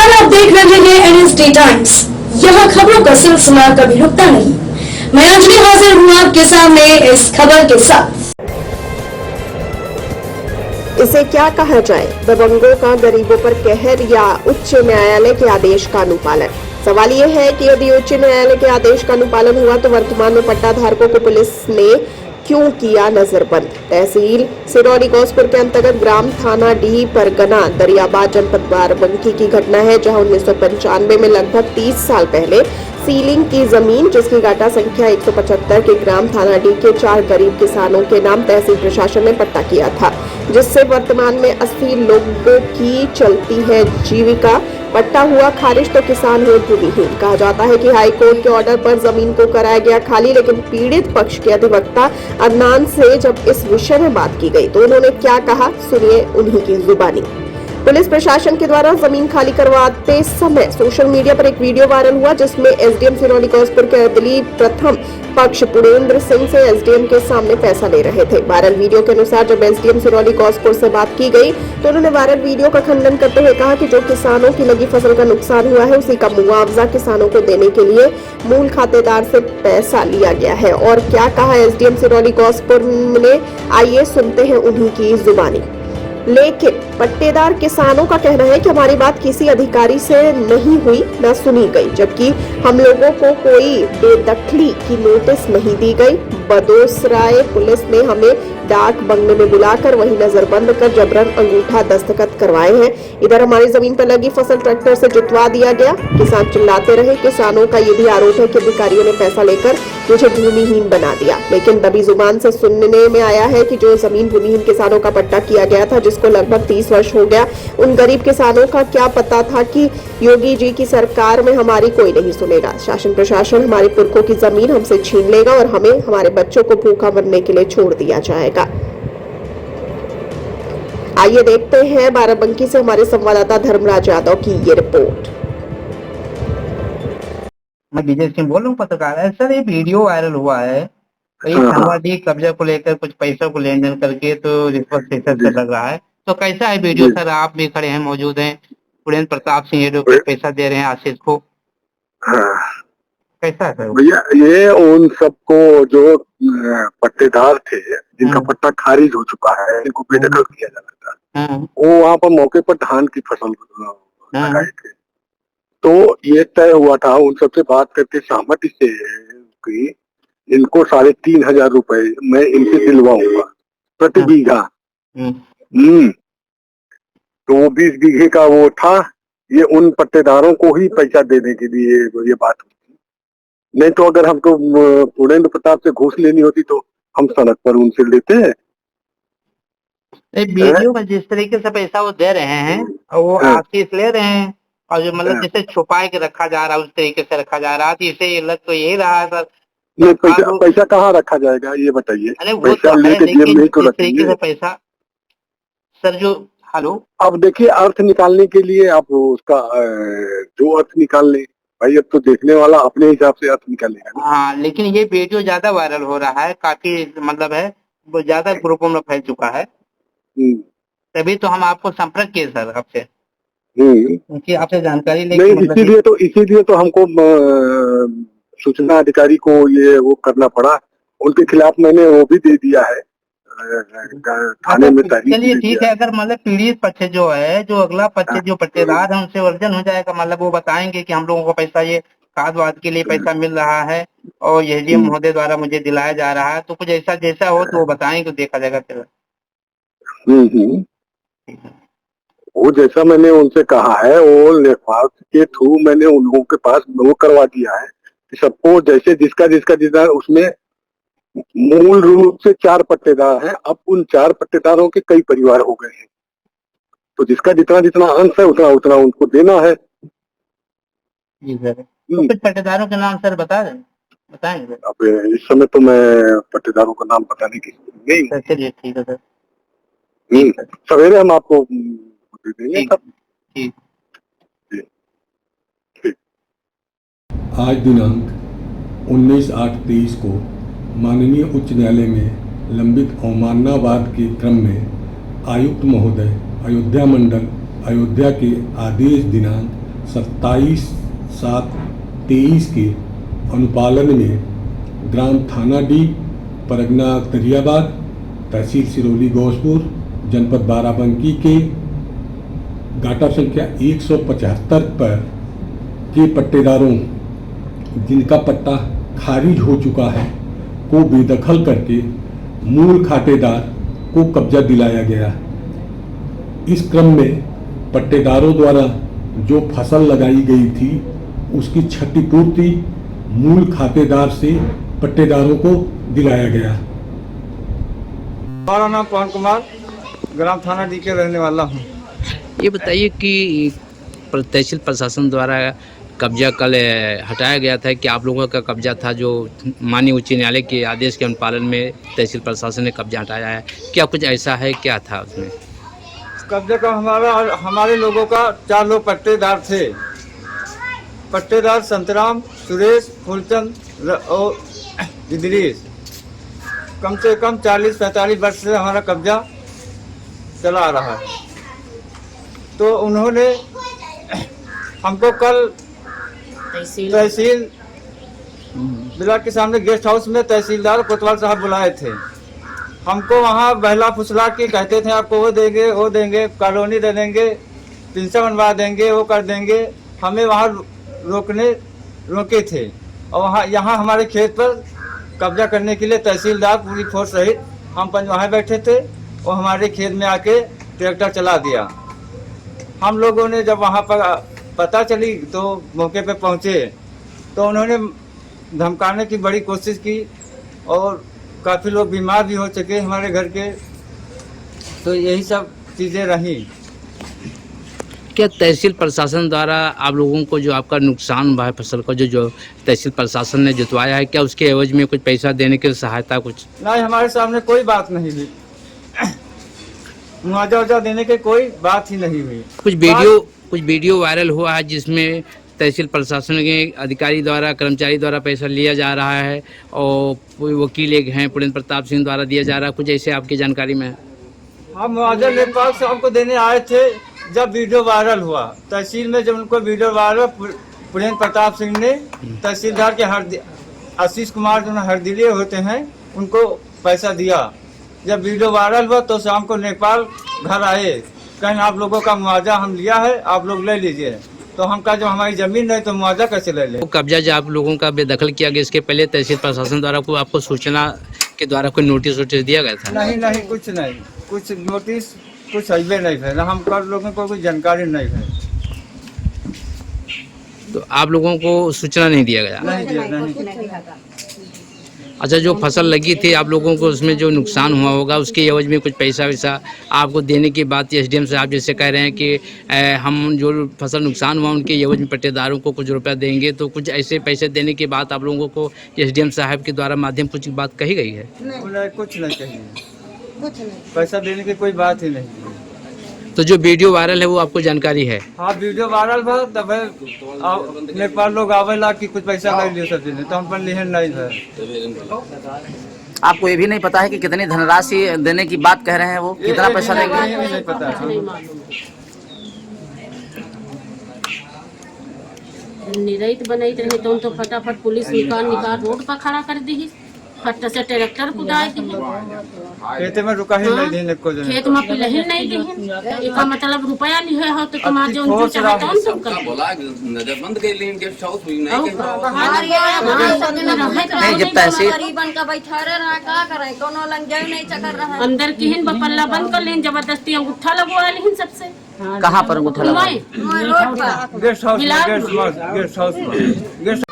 नमस्कार, आप देख रहे हैं एनएसडी टाइम्स। यहाँ खबरों का सिलसिला कभी रुकता नहीं। मैं अंजलि हाजिर हूँ आपके सामने इस खबर के साथ। इसे क्या कहा जाए, दबंगों का गरीबों पर कहर या उच्च न्यायालय के आदेश का अनुपालन? सवाल ये है कि यदि उच्च न्यायालय के आदेश का अनुपालन हुआ तो वर्तमान में पट्टा धारकों को पुलिस ने क्यों किया नजरबंद? तहसील सिरौली गौसपुर के अंतर्गत ग्राम थाना डी परगना दरियाबाद जनपद बाराबंकी की घटना है, जहां 1995 में लगभग 30 साल पहले सीलिंग की जमीन जिसकी गाटा संख्या 175 के ग्राम थाना डी के 4 गरीब किसानों के नाम तहसील प्रशासन ने पट्टा किया था, जिससे वर्तमान में 80 लोगों की चलती है जीविका। पट्टा हुआ खारिज तो किसान हुए भूमिहीन। कहा जाता है कि हाई कोर्ट के ऑर्डर पर जमीन को कराया गया खाली, लेकिन पीड़ित पक्ष के अधिवक्ता अदनान से जब इस विषय में बात की गई तो उन्होंने क्या कहा, सुनिए उन्हीं की जुबानी। पुलिस प्रशासन के द्वारा जमीन खाली करवाते समय सोशल मीडिया पर एक वीडियो वायरल हुआ, जिसमें एसडीएम सिरौली गौसपुर के अर्दली प्रथम पक्ष पुरेंद्र सिंह से एसडीएम के सामने पैसा ले रहे थे। वायरल वीडियो के अनुसार जब एसडीएम सिरौली गौसपुर से बात की गई तो उन्होंने वायरल वीडियो का खंडन करते हुए कहा कि जो किसानों की लगी फसल का नुकसान हुआ है उसी का मुआवजा किसानों को देने के लिए मूल खातेदार से पैसा लिया गया है। और क्या कहा एसडीएम सिरौली गौसपुर ने, आइए सुनते हैं उन्हीं की जुबानी। लेकिन पट्टेदार किसानों का कहना है कि हमारी बात किसी अधिकारी से नहीं हुई, न सुनी गई, जबकि हम लोगों को कोई बेदखली की नोटिस नहीं दी गई। बदोसराय पुलिस ने हमें डाक बंगले में बुलाकर वही नजरबंद कर जबरन अंगूठा दस्तखत करवाए हैं। इधर हमारी जमीन पर लगी फसल ट्रैक्टर से जुतवा दिया गया। किसान चिल्लाते रहे। किसानों का ये भी आरोप है कि अधिकारियों ने पैसा लेकर मुझे भूमिहीन बना दिया, लेकिन दबी जुबान से सुनने में आया है कि जो जमीन भूमिहीन किसानों का पट्टा किया गया था, जिसको लगभग 30 वर्ष हो गया, उन गरीब किसानों का क्या पता था कि योगी जी की सरकार में हमारी कोई नहीं सुनेगा। शासन प्रशासन हमारे पुरखों की जमीन हमसे छीन लेगा और हमें हमारे बच्चों को भूखा मरने के लिए छोड़ दिया जाएगा। आइए देखते हैं बाराबंकी से हमारे संवाददाता धर्मराज यादव की ये रिपोर्ट। मैं विजय सिंह बोल रहा हूँ, पत्रकार है सर। ये वीडियो वायरल हुआ है धनवादी कब्जा को लेकर कुछ पैसों को लेन देन करके, तो रिश्वत सेशन से लग रहा है। तो कैसा है वीडियो सर? आप भी खड़े हैं, मौजूद हैं, पुरेंद्र प्रताप सिंह ये पैसा दे रहे हैं आशीष को, कैसा है सर? भैया ये उन सबको जो पट्टेदार थे जिनका पट्टा खारिज हो चुका है, इनको बेदखल किया जा रहा था, वो वहाँ पर मौके पर धान की फसल लगाए थे। तो ये तय हुआ था उन सबसे बात करके सहमति से कि इनको 3,500 रुपए मैं इनसे दिलवाऊंगा प्रति बीघा। तो वो 20 बीघे का वो था। ये उन पट्टेदारों को ही पैसा देने के लिए ये बात हुई। नहीं तो अगर हमको पुरेंद्र प्रताप से घूस लेनी होती तो हम सड़क पर उनसे लेते हैं। वीडियो में जिस तरीके से पैसा वो दे रहे हैं और वो आशीष ले रहे हैं, और जो मतलब जिसे छुपा के रखा जा रहा है उस तरीके से रखा जा रहा है, तो इसे लग तो यही रहा है सर। नहीं, पैसा कहाँ रखा जाएगा ये बताइए? अरे वो तो है, लेकिन इस तरीके से पैसा सर जो अब देखिए अर्थ निकालने के लिए आप उसका जो अर्थ निकाल ले भाई, अब तो देखने वाला अपने हिसाब से अर्थ निकालेगा। हाँ, लेकिन ये वीडियो ज्यादा वायरल हो रहा है, काफी मतलब है वो ज्यादा ग्रुपों में फैल चुका है। तभी तो हम आपको संपर्क किए सर आपसे, क्योंकि आपसे जानकारी लेके इसीलिए तो हमको सूचना अधिकारी को ये वो करना पड़ा। उनके खिलाफ मैंने वो भी दे दिया है थाने में तहरीर। चलिए ठीक है, अगर मतलब पीड़ित पक्ष जो है, जो अगला पक्ष जो पट्टेदार है, उनसे वर्जन हो जाएगा, मतलब वो बताएंगे कि हम लोगों को पैसा ये खाद वाद के लिए पैसा मिल रहा है और एसडीएम महोदय द्वारा मुझे दिलाया जा रहा है, तो कुछ ऐसा जैसा हो तो वो बताएंगे, देखा जाएगा फिर। वो जैसा मैंने उनसे कहा है वो लिफाफ के थ्रू मैंने उन लोगों के पास वो करवा दिया है कि सबको जैसे जिसका उसमें मूल रूप से 4 पट्टेदार हैं। अब उन 4 पट्टेदारों के कई परिवार हो गए हैं, तो जिसका जितना अंश है उतना उनको देना है। जी सर, तो कुछ पट्टेदारों के नाम सर बताएंगे? अब इस समय तो मैं पट्टेदारों का नाम बताने की नहीं। चलिए ठीक है सर, सवेरे हम आपको दे देंगे। आज दिनांक 19/8/23 को माननीय उच्च न्यायालय में लंबित अवमानना वाद के क्रम में आयुक्त महोदय अयोध्या मंडल अयोध्या के आदेश दिनांक 27/7/23 के अनुपालन में ग्राम थानाडीह, परगना अख्तरियाबाद, तहसील सिरौली घोसपुर, जनपद बाराबंकी के गाटा संख्या 175 पर के पट्टेदारों जिनका पट्टा खारिज हो चुका है को बेदखल करके मूल खातेदार को कब्जा दिलाया गया। इस क्रम में पट्टेदारों द्वारा जो फसल लगाई गई थी उसकी क्षतिपूर्ति मूल खातेदार से पट्टेदारों को दिलाया गया। हमारा नाम पवन कुमार, ग्राम थाना डी के रहने वाला हूँ। ये बताइए कि तहसील प्रशासन द्वारा कब्जा कल हटाया गया था कि आप लोगों का कब्जा था, जो माननीय उच्च न्यायालय के आदेश के अनुपालन में तहसील प्रशासन ने कब्जा हटाया है, क्या कुछ ऐसा है, क्या था उसमें? कब्जा का हमारे लोगों का 4 लोग पट्टेदार थे। पट्टेदार संतराम, सुरेश, फूलचंद और इदरीस। कम से कम 40-45 वर्ष से हमारा कब्जा चला आ रहा है। तो उन्होंने हमको कल तहसील ब्लॉक के सामने गेस्ट हाउस में तहसीलदार कोतवाल साहब बुलाए थे। हमको वहाँ बहला फुसला के कहते थे आपको वो देंगे, कॉलोनी दे देंगे, पेंशन बनवा देंगे, वो कर देंगे। हमें वहाँ रोके थे और यहाँ हमारे खेत पर कब्जा करने के लिए तहसीलदार पूरी फोर्स सहित हम वहाँ बैठे थे और हमारे खेत में आके ट्रैक्टर चला दिया। हम लोगों ने जब वहाँ पर पता चली तो मौके पे पहुँचे तो उन्होंने धमकाने की बड़ी कोशिश की और काफ़ी लोग बीमार भी हो चुके हमारे घर के। तो यही सब चीज़ें रहीं। क्या तहसील प्रशासन द्वारा आप लोगों को जो आपका नुकसान हुआ है फसल का, जो तहसील प्रशासन ने जुतवाया है, क्या उसके एवज में कुछ पैसा देने की सहायता कुछ? नहीं, हमारे सामने कोई बात नहीं हुई। मुआवजा देने की कोई बात ही नहीं हुई। कुछ वीडियो वायरल हुआ है जिसमें तहसील प्रशासन के अधिकारी द्वारा, कर्मचारी द्वारा पैसा लिया जा रहा है और कोई वकील एक हैं पुरेंद्र प्रताप सिंह द्वारा दिया जा रहा है, कुछ ऐसे आपकी जानकारी में? हम मुआवजा लेखपाल साहब को देने आए थे जब वीडियो वायरल हुआ तहसील में। जब उनको वीडियो वायरल पुरेंद्र प्रताप सिंह ने तहसीलदार के आशीष कुमार जो हरदिले होते हैं उनको पैसा दिया। जब वीडियो वायरल हुआ तो शाम को लेखपाल घर आए, कहीं आप लोगों का मुआवजा हम लिया है, आप लोग ले लीजिए। तो हम कहा जब हमारी जमीन नहीं तो मुआवजा कैसे ले ले? कब्जा जो आप लोगों का बेदखल किया गया, इसके पहले तहसील प्रशासन द्वारा को आपको सूचना के द्वारा कोई नोटिस दिया गया था? नहीं, कुछ नहीं, कुछ नोटिस कुछ अजबे नहीं है, हम कर लोगों को कोई जानकारी नहीं है। तो आप लोगों को सूचना नहीं दिया गया? नहीं। अच्छा, जो फसल लगी थी आप लोगों को उसमें जो नुकसान हुआ होगा उसके एवज में कुछ पैसा वैसा आपको देने की बात एसडीएम साहब जैसे कह रहे हैं कि हम जो फसल नुकसान हुआ उनके एवज में पट्टेदारों को कुछ रुपया देंगे, तो कुछ ऐसे पैसे देने की बात आप लोगों को एसडीएम साहब के द्वारा माध्यम कुछ बात कही गई है? कुछ नहीं कही, पैसा देने की कोई बात ही नहीं। तो जो वीडियो वायरल है वो आपको जानकारी है? हाँ, वीडियो वायरल हुआ तब नेपाल लोग आवेला कि कुछ पैसा ले लियो सब तो हम पर लिहन नहीं है। आपको ये भी नहीं पता है कि कितनी धनराशि देने की बात कह रहे हैं, वो कितना पैसा लेंगे? नहीं पता। निरहित बनैत रहे तो फटाफट पुलिस निकाल रोड पर खड़ा कर दी, फट से ट्रैक्टर कुदाए दी, खेत में रुका ही नहीं दिन को, खेत में पिलहिल नहीं दी। इसका मतलब रुपया लिहे हो तो तुम्हारे जो चाहता है तुम कर बोला नजर बंद कर ली गेस्ट हाउस में नहीं। जब तहसील गरीबन का बैठा रहा का करे, कोनो लंग जाए नहीं चकर रहा अंदर किहिन बपल्ला बंद कर लेन, जबरदस्ती अंगूठा लगवा लेन सबसे। कहाँ पर अंगूठा लगा? रोड पर गेस्ट हाउस में।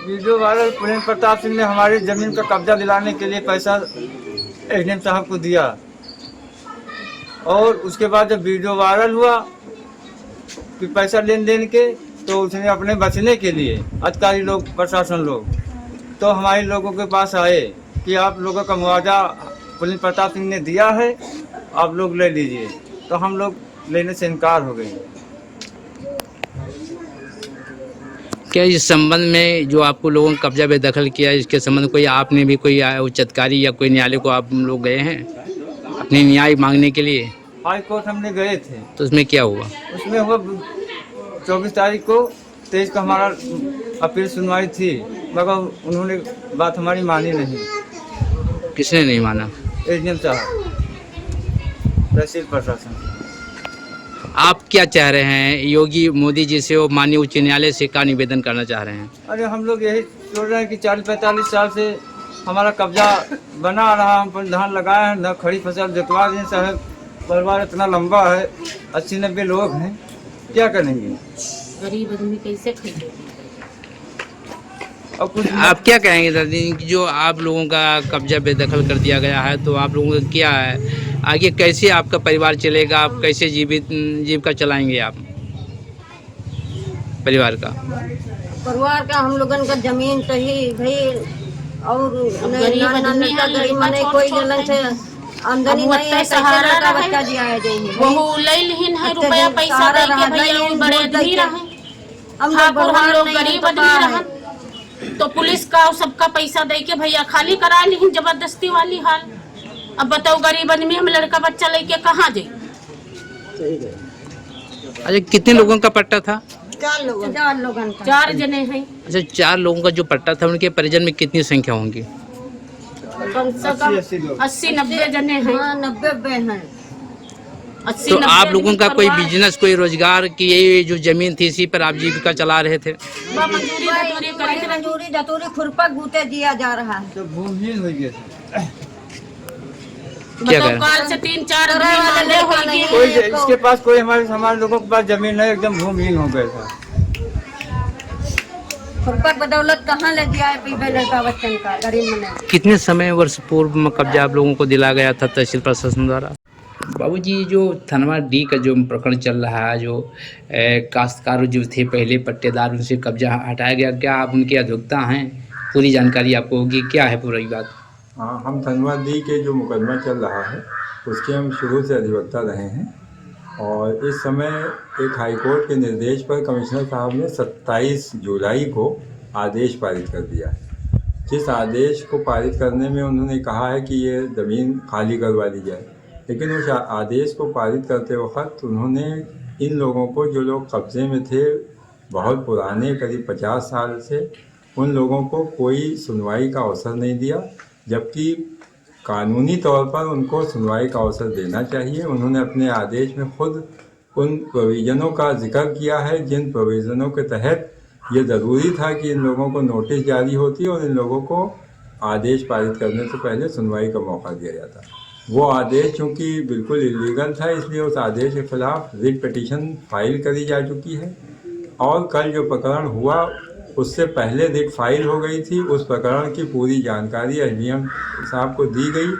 वीडियो वायरल पुरेंद्र प्रताप सिंह ने हमारी जमीन का कब्जा दिलाने के लिए पैसा एसडीएम साहब को दिया और उसके बाद जब वीडियो वायरल हुआ कि पैसा लेन देन के, तो उसने अपने बचने के लिए अधिकारी लोग, प्रशासन लोग तो हमारे लोगों के पास आए कि आप लोगों का मुआवजा पुरेंद्र प्रताप सिंह ने दिया है, आप लोग ले लीजिए। तो हम लोग लेने से इनकार हो गए। क्या इस संबंध में जो आपको लोगों ने कब्जा बेदखल किया, इसके संबंध कोई आपने भी कोई उच्च अधिकारी या कोई न्यायालय को आप लोग गए हैं अपने न्याय मांगने के लिए? हाई कोर्ट हमने गए थे। तो उसमें क्या हुआ? उसमें हुआ 24 तारीख को 23 का हमारा अपील सुनवाई थी, मगर उन्होंने बात हमारी मानी नहीं। किसने नहीं माना? एसडीएम साहब, तहसील प्रशासन। आप क्या चाह रहे हैं योगी मोदी जी से और माननीय उच्च न्यायालय से क्या निवेदन करना चाह रहे हैं? अरे हम लोग यही सोच रहे हैं कि 40-45 साल से हमारा कब्जा बना रहा, हम पर धान लगाए हैं, न खड़ी फसल जोतवा दें साहब। परिवार इतना लंबा है, 80-90 लोग हैं, क्या करेंगे? गरीब आदमी कैसे खाएंगे? आप क्या कहेंगे दादी कि जो आप लोगों का कब्जा बेदखल कर दिया गया है, तो आप लोगों का क्या है आगे, कैसे आपका परिवार चलेगा? आप कैसे जीविका चलाएंगे आप परिवार का? हम लोगन का जमीन सही भाई और गरीब आदमी है, नहीं कोई जलन से आमदनी नहीं है, सहारा का बच्चा दिया है वो लैलहीन है, रुपया पैसा दे के भैया वो बड़े आदमी रहे, हम लोग गरीब आदमी रहे, तो पुलिस का सबका पैसा दे के भैया खाली करा ली जबरदस्ती वाली हाल। अब बताओ गरीब आदमी हम लड़का बच्चा लेके कहाँ जाए? अच्छा, कितने लोगों का पट्टा था? 4 लोगों का। 4 जने हैं। अच्छा, 4 लोगों का जो पट्टा था, उनके परिजन में कितनी संख्या होंगी? कम से कम 80-90 जने हैं। 90 हैं। तो आप लोगों का कोई बिजनेस, कोई रोजगार की ये जो जमीन थी, इसी पर आप जीविका चला रहे थे? मंजूरी दतूरी खुरपा गूते दिया जा रहा है, तो भूमिहीन हो गया। क्या करें? काल से 3-4 कोई इसके पास कोई हमारे लोगों के पास जमीन नहीं, एकदम भूमिहीन हो गया था। खुरपा बदौलत कहाँ ले दिया है लड़का बच्चन का गरीब में। कितने समय वर्ष पूर्व में कब्जा आप लोगों को दिला गया था तहसील प्रशासन द्वारा? बाबूजी, जो थनवा डी का जो प्रकरण चल रहा है, जो काश्तकार जो थे पहले पट्टेदार, उनसे कब्जा हटाया गया, क्या आप उनके अधिवक्ता हैं? पूरी जानकारी आपको होगी, क्या है पूरी बात? हाँ, हम थनवा डी के जो मुकदमा चल रहा है उसके हम शुरू से अधिवक्ता रहे हैं, और इस समय एक हाईकोर्ट के निर्देश पर कमिश्नर साहब ने 27 जुलाई को आदेश पारित कर दिया है। जिस आदेश को पारित करने में उन्होंने कहा है कि ये ज़मीन खाली करवा दी जाए, लेकिन उस आदेश को पारित करते वक्त उन्होंने इन लोगों को, जो लोग कब्जे में थे बहुत पुराने, करीब 50 साल से, उन लोगों को कोई सुनवाई का अवसर नहीं दिया, जबकि कानूनी तौर पर उनको सुनवाई का अवसर देना चाहिए। उन्होंने अपने आदेश में खुद उन प्रोविज़नों का जिक्र किया है जिन प्रोविज़नों के तहत ये ज़रूरी था कि इन लोगों को नोटिस जारी होती और इन लोगों को आदेश पारित करने से पहले सुनवाई का मौका दिया जाता। वो आदेश चूँकि बिल्कुल इलीगल था, इसलिए उस आदेश के खिलाफ रिट पिटीशन फाइल करी जा चुकी है, और कल जो प्रकरण हुआ उससे पहले रिट फाइल हो गई थी। उस प्रकरण की पूरी जानकारी एसडीएम साहब को दी गई।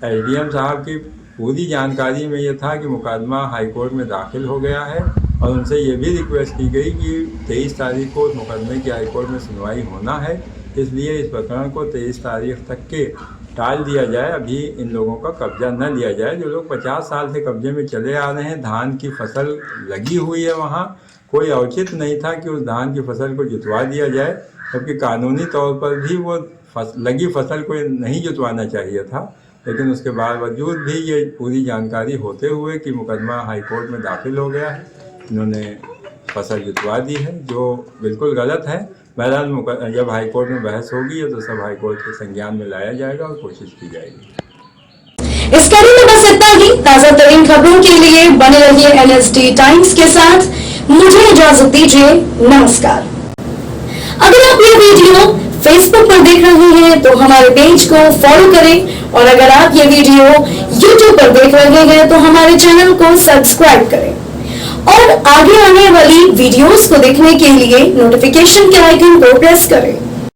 एसडीएम साहब की पूरी जानकारी में ये था कि मुकदमा हाईकोर्ट में दाखिल हो गया है, और उनसे ये भी रिक्वेस्ट की गई कि 23 तारीख को उस मुकदमे की हाईकोर्ट में सुनवाई होना है, इसलिए इस प्रकरण को 23 तारीख तक के टाल दिया जाए, अभी इन लोगों का कब्जा न लिया जाए। जो लोग 50 साल से कब्जे में चले आ रहे हैं, धान की फसल लगी हुई है, वहाँ कोई औचित्य नहीं था कि उस धान की फसल को जुतवा दिया जाए, जबकि कानूनी तौर पर भी वो लगी फसल को नहीं जुतवाना चाहिए था। लेकिन उसके बावजूद भी ये पूरी जानकारी होते हुए कि मुकदमा हाईकोर्ट में दाखिल हो गया है, इन्होंने फसल जुतवा दी है, जो बिल्कुल गलत है। बहरहाल जब हाईकोर्ट में बहस होगी तो सब हाईकोर्ट के संज्ञान में लाया जाएगा और कोशिश की जाएगी। इस कड़ी में बस इतना ही। ताजा तरीन खबरों के लिए बने रहिए NSD टाइम्स के साथ। मुझे इजाजत दीजिए, नमस्कार। अगर आप ये वीडियो फेसबुक पर देख रहे हैं तो हमारे पेज को फॉलो करें, और अगर आप ये वीडियो यूट्यूब पर देख रहे हैं तो हमारे चैनल को सब्सक्राइब करें, और आगे आने वाली वीडियोस को देखने के लिए नोटिफिकेशन के आइकन को प्रेस करें।